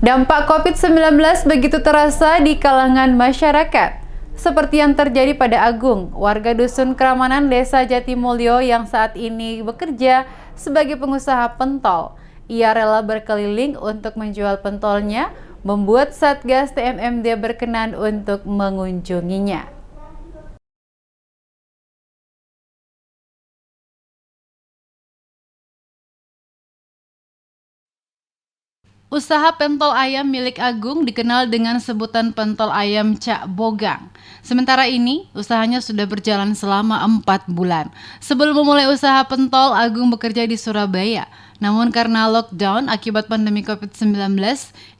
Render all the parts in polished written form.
Dampak COVID-19 begitu terasa di kalangan masyarakat. Seperti yang terjadi pada Agung, warga Dusun Kramanan Desa Jatimulyo yang saat ini bekerja sebagai pengusaha pentol. Ia rela berkeliling untuk menjual pentolnya, membuat Satgas TMMD berkenan untuk mengunjunginya. Usaha pentol ayam milik Agung dikenal dengan sebutan pentol ayam Cak Bogang. Sementara ini, usahanya sudah berjalan selama 4 bulan. Sebelum memulai usaha pentol, Agung bekerja di Surabaya. Namun karena lockdown akibat pandemi COVID-19,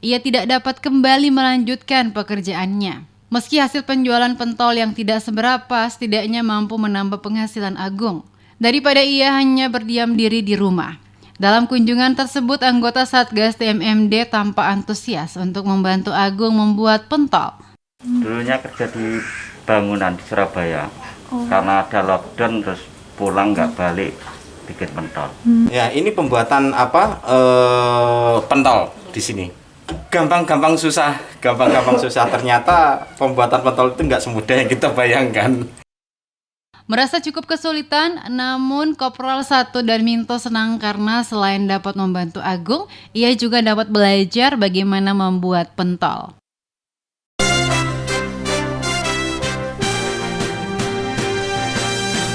ia tidak dapat kembali melanjutkan pekerjaannya. Meski hasil penjualan pentol yang tidak seberapa, setidaknya mampu menambah penghasilan Agung. Daripada ia hanya berdiam diri di rumah. Dalam kunjungan tersebut, anggota Satgas TMMD tampak antusias untuk membantu Agung membuat pentol. Dulunya kerja di bangunan di Surabaya, karena ada lockdown terus pulang nggak balik bikin pentol. Ya, ini pembuatan pentol di sini. Gampang-gampang susah. Ternyata pembuatan pentol itu nggak semudah yang kita bayangkan. Merasa cukup kesulitan, namun Kopral 1 dan Minto senang karena selain dapat membantu Agung, ia juga dapat belajar bagaimana membuat pentol.